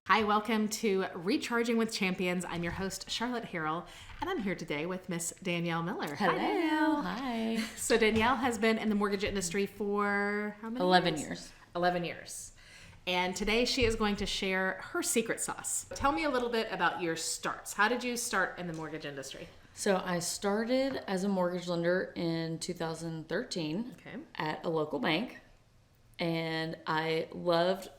Hi, welcome to Recharging with Champions. I'm your host, Charlotte Harrill, and I'm here today with Miss Danielle Miller. Hello. Hi, Danielle. Hi. So Danielle has been in the mortgage industry for how many 11 years? years. 11 years. And today she is going to share her secret sauce. Tell me a little bit about your starts. How did you start in the mortgage industry? So I started as a mortgage lender in 2013 at a local bank, and I loved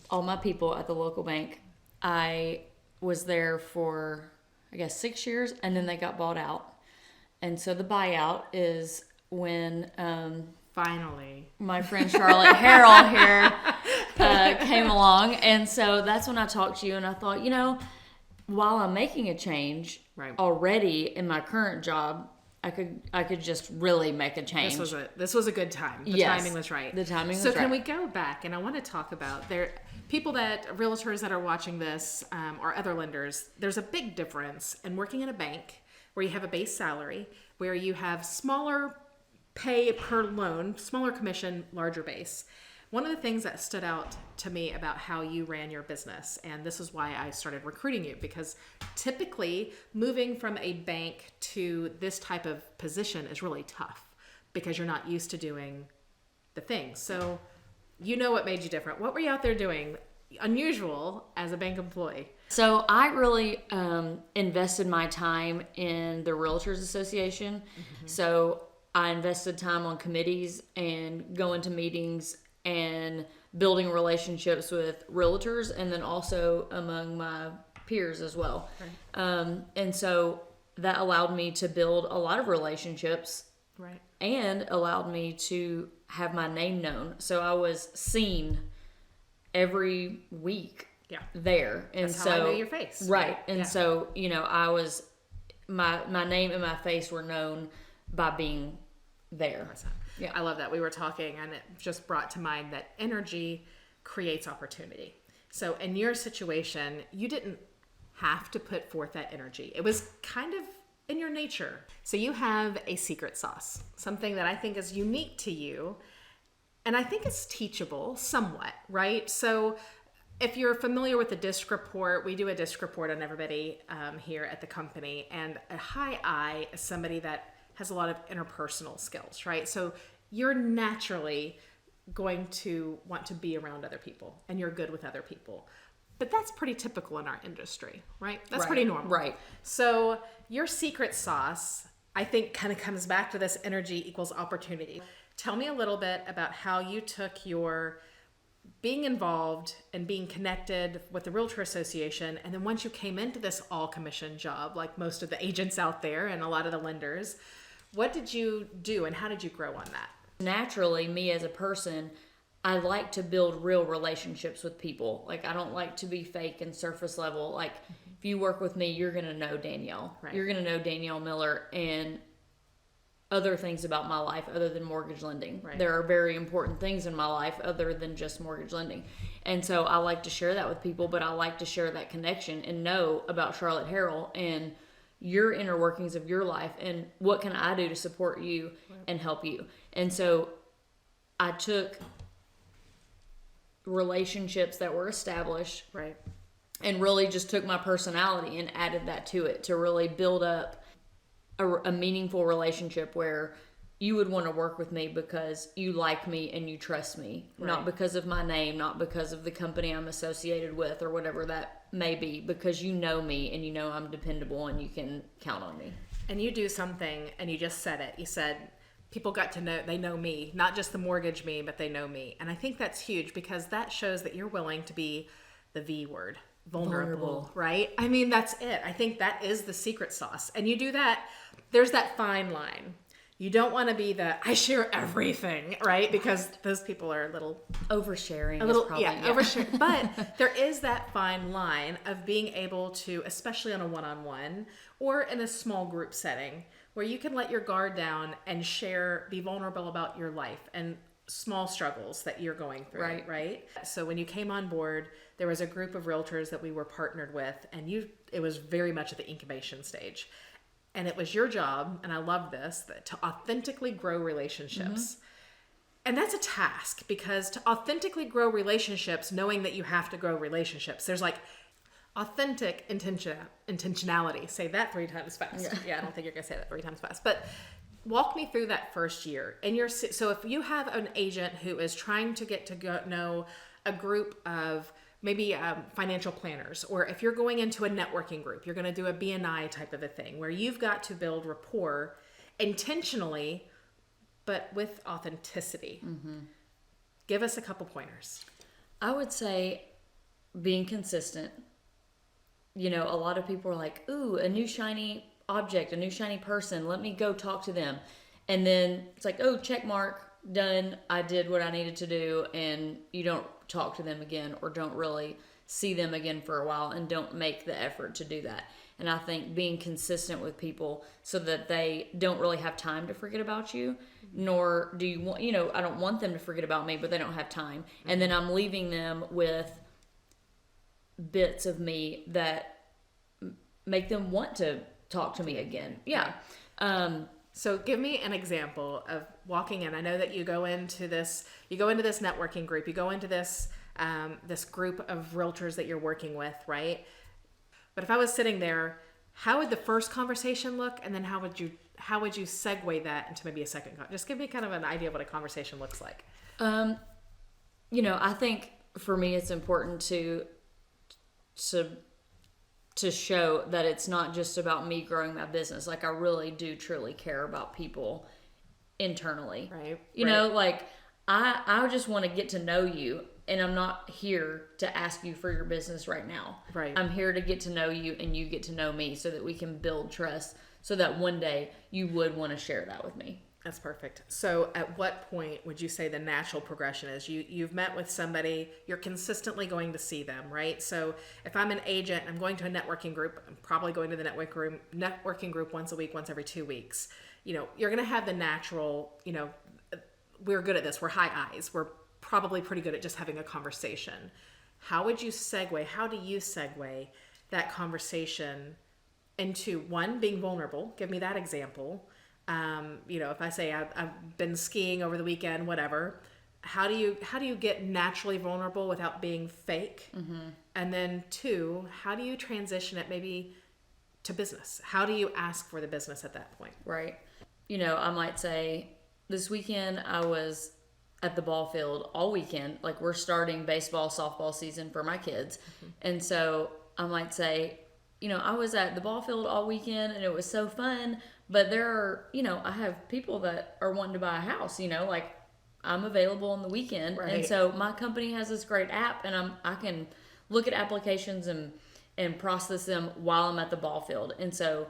all my people at the local bank. I was there for, 6 years, and then they got bought out. And so the buyout is when Finally, my friend Charlotte Harrill here came along. And so that's when I talked to you, and I thought, while I'm making a change already in my current job, I could just really make a change. This was a good time. The timing was right. The timing was right. So can we go back, and I want to talk about realtors that are watching this, or other lenders, there's a big difference in working in a bank where you have a base salary, where you have smaller pay per loan, smaller commission, larger base. One of the things that stood out to me about how you ran your business, and this is why I started recruiting you, because typically moving from a bank to this type of position is really tough because you're not used to doing the things. So what made you different? What were you out there doing unusual as a bank employee? So I really invested my time in the Realtors Association. Mm-hmm. So I invested time on committees and going to meetings and building relationships with realtors, and then also among my peers as well. Right. And so that allowed me to build a lot of relationships, right, and allowed me to have my name known. So I was seen every week there. And that's how I knew your face. Right. And so, I was, my name and my face were known by being there. Yeah, I love that. We were talking, and it just brought to mind that energy creates opportunity. So in your situation, you didn't have to put forth that energy. It was kind of in your nature. So you have a secret sauce, something that I think is unique to you, and I think it's teachable somewhat, right? So if you're familiar with the DISC report, we do a DISC report on everybody here at the company, and a high I is somebody that has a lot of interpersonal skills, right? So you're naturally going to want to be around other people, and you're good with other people. But that's pretty typical in our industry, right? That's pretty normal. Right. So your secret sauce, I think, kind of comes back to this energy equals opportunity. Tell me a little bit about how you took your being involved and being connected with the Realtor Association, and then once you came into this all-commission job, like most of the agents out there and a lot of the lenders, what did you do and how did you grow on that? Naturally, me as a person, I like to build real relationships with people. Like, I don't like to be fake and surface level. Like, if you work with me, you're going to know Danielle. Right. You're going to know Danielle Miller and other things about my life other than mortgage lending. Right. There are very important things in my life other than just mortgage lending. And so I like to share that with people, but I like to share that connection and know about Charlotte Harrill and your inner workings of your life and what can I do to support you and help you. And so I took relationships that were established, right, and really just took my personality and added that to it to really build up a meaningful relationship where you would want to work with me because you like me and you trust me, not because of my name, not because of the company I'm associated with or whatever that may be, because you know me and you know I'm dependable and you can count on me. And you do something, and you just said it. You said, people got to know, they know me, not just the mortgage me, but they know me. And I think that's huge because that shows that you're willing to be the V word, vulnerable, right? I mean, that's it. I think that is the secret sauce. And you do that, there's that fine line. You don't want to be I share everything, right? Because those people are a little oversharing. Oversharing. But there is that fine line of being able to, especially on a one-on-one or in a small group setting, where you can let your guard down and be vulnerable about your life and small struggles that you're going through, right? So when you came on board, there was a group of realtors that we were partnered with, and it was very much at the incubation stage. And it was your job, and I love this, to authentically grow relationships. And that's a task, because to authentically grow relationships, knowing that you have to grow relationships, there's like authentic intentionality. Say that 3 times fast. Yeah, I don't think you're going to say that 3 times fast. But walk me through that first year. So if you have an agent who is trying to get to know a group of maybe financial planners, or if you're going into a networking group, you're going to do a BNI type of a thing where you've got to build rapport intentionally, but with authenticity. Give us a couple pointers. I would say being consistent. You know, a lot of people are like, ooh, a new shiny object, a new shiny person, let me go talk to them. And then it's like, oh, check mark, done, I did what I needed to do, and you don't talk to them again, or don't really see them again for a while, and don't make the effort to do that. And I think being consistent with people so that they don't really have time to forget about you, nor do you want, I don't want them to forget about me, but they don't have time. And then I'm leaving them with bits of me that make them want to talk to me again. Yeah. So give me an example of walking in. I know that you go into this networking group, you go into this group of realtors that you're working with, right? But if I was sitting there, how would the first conversation look? And then how would you segue that into maybe a second? Just give me kind of an idea of what a conversation looks like. I think for me, it's important to show that it's not just about me growing my business. Like, I really do truly care about people internally. Right. You know, like I just want to get to know you, and I'm not here to ask you for your business right now. Right. I'm here to get to know you, and you get to know me, so that we can build trust, so that one day you would want to share that with me. That's perfect. So at what point would you say the natural progression is? You've met with somebody, you're consistently going to see them, right? So if I'm an agent, I'm going to a networking group, I'm probably going to the networking group once a week, once every 2 weeks. You're going to have the natural, we're good at this. We're high eyes. We're probably pretty good at just having a conversation. How do you segue that conversation into, one, being vulnerable? Give me that example. If I say I've been skiing over the weekend, whatever, how do you get naturally vulnerable without being fake? Mm-hmm. And then 2, how do you transition it maybe to business? How do you ask for the business at that point? Right. I might say this weekend I was at the ball field all weekend. Like, we're starting baseball, softball season for my kids. Mm-hmm. And so I might say, I was at the ball field all weekend and it was so fun. But there are, I have people that are wanting to buy a house, like I'm available on the weekend. Right. And so my company has this great app, and I can look at applications and process them while I'm at the ball field. And so,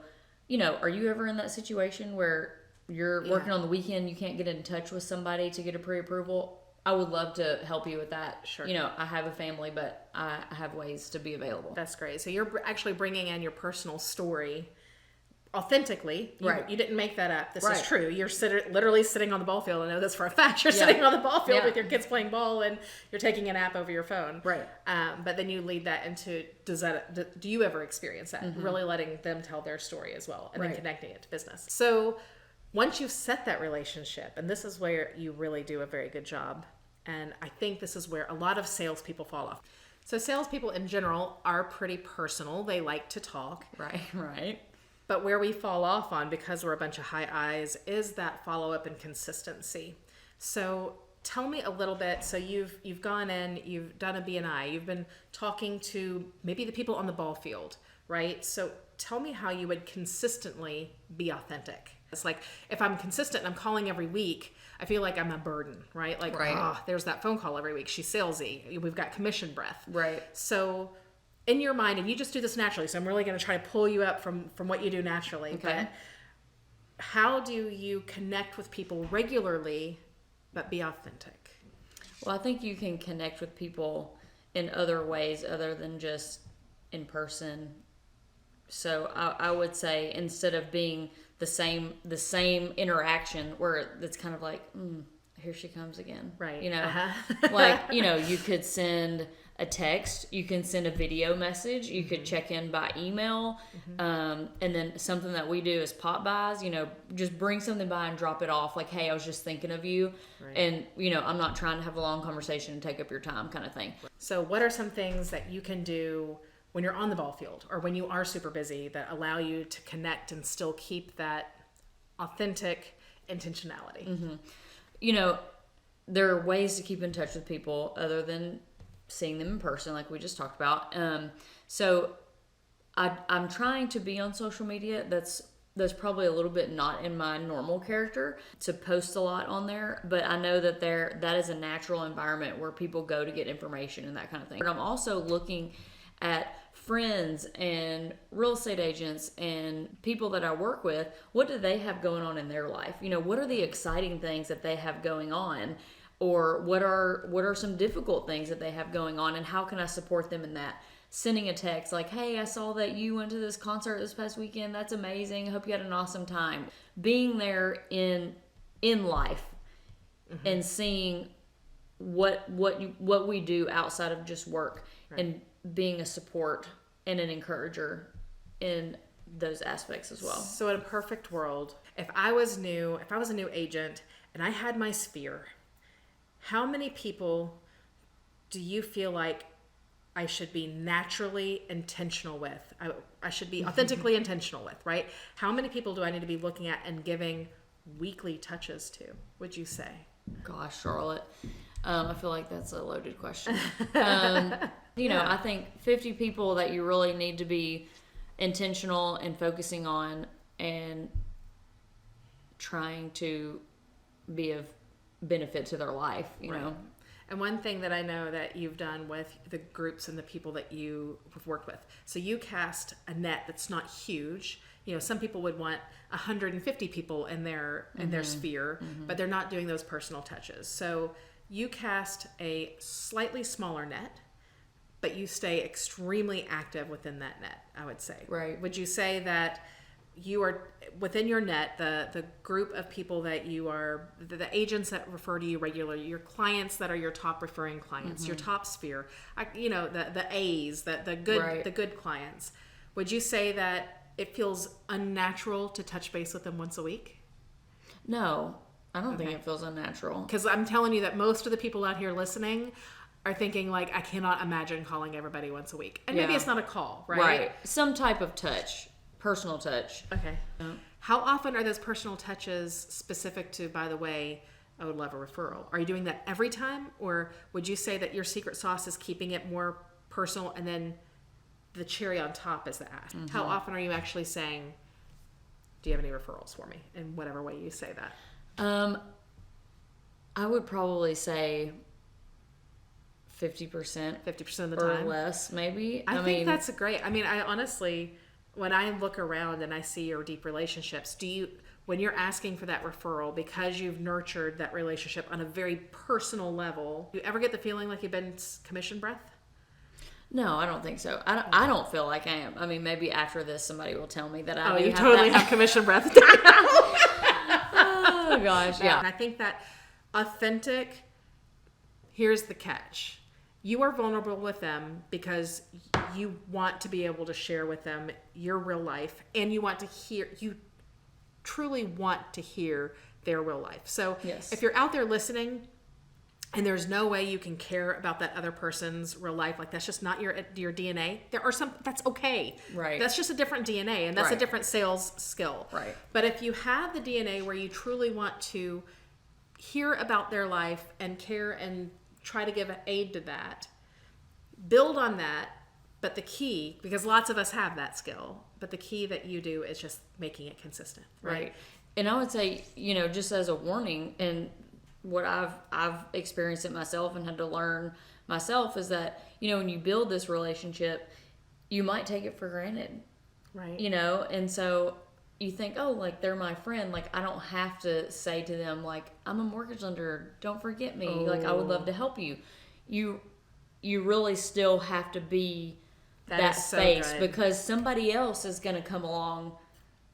are you ever in that situation where you're working on the weekend, you can't get in touch with somebody to get a pre-approval? I would love to help you with that. Sure. I have a family, but I have ways to be available. That's great. So you're actually bringing in your personal story authentically. Right. You didn't make that up. This right. is true. You're literally sitting on the ball field. I know this for a fact. You're sitting on the ball field with your kids playing ball, and you're taking an app over your phone. Right. But then you lead that into, do you ever experience that? Mm-hmm. Really letting them tell their story as well, and then connecting it to business. So once you've set that relationship, and this is where you really do a very good job, and I think this is where a lot of salespeople fall off. So salespeople in general are pretty personal. They like to talk. Right. But where we fall off on, because we're a bunch of high eyes, is that follow-up and consistency. So tell me a little bit. So you've gone in, you've done a BNI, you've been talking to maybe the people on the ball field, right? So tell me how you would consistently be authentic. It's like, if I'm consistent and I'm calling every week, I feel like I'm a burden, right? Like, there's that phone call every week. She's salesy. We've got commission breath. Right. So in your mind, and you just do this naturally, so I'm really going to try to pull you up from what you do naturally. Okay. But how do you connect with people regularly but be authentic? Well, I think you can connect with people in other ways other than just in person. So I would say, instead of being the same interaction where it's kind of like, here she comes again. Right. You know, like, you know, you could send a text, you can send a video message, you could check in by email, and then something that we do is pop buys, you know, just bring something by and drop it off, like, hey, I was just thinking of you, and, you know, I'm not trying to have a long conversation and take up your time kind of thing. So what are some things that you can do when you're on the ball field or when you are super busy that allow you to connect and still keep that authentic intentionality? You know, there are ways to keep in touch with people other than seeing them in person, like we just talked about. So I'm trying to be on social media. That's probably a little bit not in my normal character to post a lot on there, but I know that that is a natural environment where people go to get information and that kind of thing. But I'm also looking at friends and real estate agents and people that I work with. What do they have going on in their life? You know, what are the exciting things that they have going on? Or what are some difficult things that they have going on, and how can I support them in that? Sending a text like, hey, I saw that you went to this concert this past weekend. That's amazing. Hope you had an awesome time. Being there in life and seeing what we do outside of just work, and being a support and an encourager in those aspects as well. So in a perfect world, if I was a new agent and I had my sphere, how many people do you feel like I should be naturally intentional with? I should be authentically intentional with, right? How many people do I need to be looking at and giving weekly touches to, would you say? Gosh, Charlotte. I feel like that's a loaded question. You know, I think 50 people that you really need to be intentional and focusing on and trying to be of benefit to their life, you know. And one thing that I know that you've done with the groups and the people that you have worked with, so you cast a net that's not huge. You know, some people would want 150 people in their sphere, but they're not doing those personal touches. So you cast a slightly smaller net, but you stay extremely active within that net, I would say. Right. Would you say that you are within your net, the group of people that you are, the agents that refer to you regularly, your clients that are your top referring clients, your top sphere, you know, the A's, the good clients. Would you say that it feels unnatural to touch base with them once a week? No, I don't think it feels unnatural. Because I'm telling you that most of the people out here listening are thinking like, I cannot imagine calling everybody once a week. And maybe it's not a call, right? Right. Some type of touch. Personal touch. Okay. How often are those personal touches specific to, by the way, I would love a referral? Are you doing that every time? Or would you say that your secret sauce is keeping it more personal and then the cherry on top is the ask? How often are you actually saying, do you have any referrals for me? In whatever way you say that. I would probably say 50%. 50% of the time? Or less, maybe. I think that's great. I mean, I honestly, when I look around and I see your deep relationships, when you're asking for that referral, because you've nurtured that relationship on a very personal level, do you ever get the feeling like you've been commission breath? No, I don't think so. I don't feel like I am. I mean, maybe after this, somebody will tell me that I you totally have commission breath. Oh, gosh, yeah. And I think that authentic, here's the catch. You are vulnerable with them because you want to be able to share with them your real life, and you truly want to hear their real life. So if you're out there listening and there's no way you can care about that other person's real life, like that's just not your DNA, there are some, that's okay. Right. That's just a different DNA, and that's a different sales skill. Right. But if you have the DNA where you truly want to hear about their life and care and try to give aid to that, build on that. But the key, because lots of us have that skill, but the key that you do is just making it consistent, right? And I would say, you know, just as a warning, and what I've experienced it myself and had to learn myself, is that, you know, when you build this relationship, you might take it for granted, right? You know, and so you think, oh, like, they're my friend. Like, I don't have to say to them, like, I'm a mortgage lender. Don't forget me. Oh. Like, I would love to help you. You really still have to be that face, because somebody else is going to come along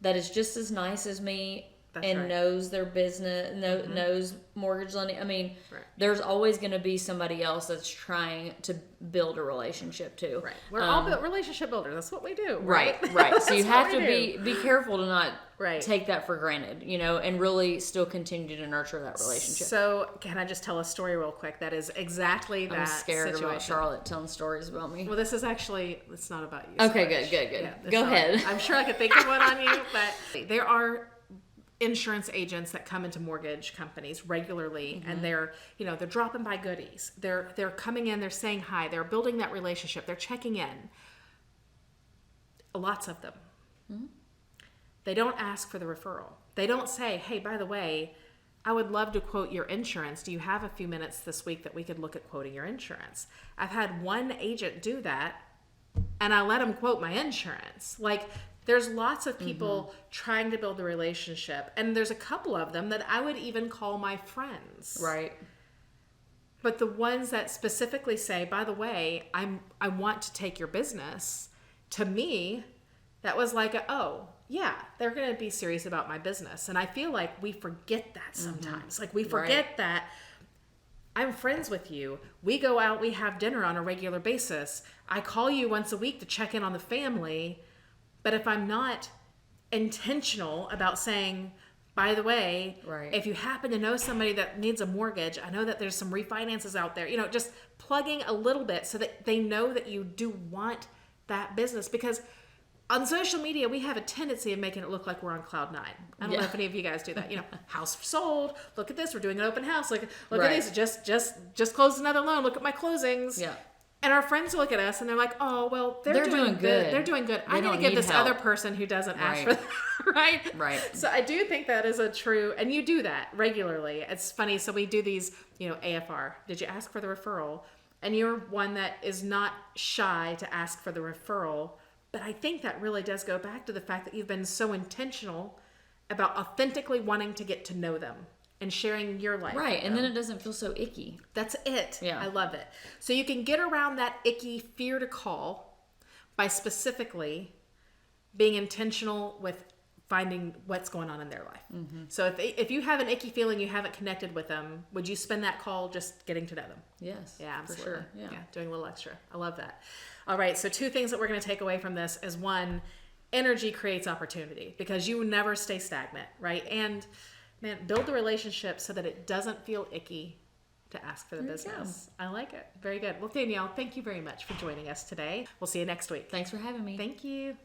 that is just as nice as me, and knows their business, knows mortgage lending. I mean, there's always going to be somebody else that's trying to build a relationship too. Right. We're all relationship builders. That's what we do. Right. So you have to be careful to not take that for granted, and really still continue to nurture that relationship. So can I just tell a story real quick? That is exactly that. I'm scared situation. about Charlotte telling stories about me. Well, this is actually, it's not about you. Okay, good. Yeah, go ahead. I'm sure I could think of one on you, but there are insurance agents that come into mortgage companies regularly, and they're dropping by goodies. They're coming in, they're saying hi, they're building that relationship, they're checking in. Lots of them. They don't ask for the referral. They don't say, hey, by the way, I would love to quote your insurance. Do you have a few minutes this week that we could look at quoting your insurance? I've had one agent do that, and I let him quote my insurance. Like, there's lots of people trying to build a relationship, and there's a couple of them that I would even call my friends. Right. But the ones that specifically say, by the way, I want to take your business, to me, that was like, oh, yeah, they're going to be serious about my business. And I feel like we forget that sometimes. Like, we forget that I'm friends with you. We go out, we have dinner on a regular basis. I call you once a week to check in on the family. But if I'm not intentional about saying, by the way, if you happen to know somebody that needs a mortgage, I know that there's some refinances out there, just plugging a little bit so that they know that you do want that business. Because on social media, we have a tendency of making it look like we're on cloud nine. I don't know if any of you guys do that. House sold. Look at this. We're doing an open house. Look at these. Just closed another loan. Look at my closings. Yeah. And our friends look at us and they're like, oh, well, they're doing good. They're doing good. I need to give this other person who doesn't ask for that. Right. So I do think that is a true, and you do that regularly. It's funny. So we do these, AFR. Did you ask for the referral? And you're one that is not shy to ask for the referral. But I think that really does go back to the fact that you've been so intentional about authentically wanting to get to know them and sharing your life. Right, and then it doesn't feel so icky. That's it. Yeah. I love it. So you can get around that icky fear to call by specifically being intentional with finding what's going on in their life. So if you have an icky feeling you haven't connected with them, would you spend that call just getting to know them? Yes. Yeah, absolutely. For sure. Yeah, doing a little extra. I love that. All right, so 2 things that we're going to take away from this is, 1, energy creates opportunity, because you never stay stagnant, right? And man, build the relationship so that it doesn't feel icky to ask for the business. I like it. Very good. Well, Danielle, thank you very much for joining us today. We'll see you next week. Thanks for having me. Thank you.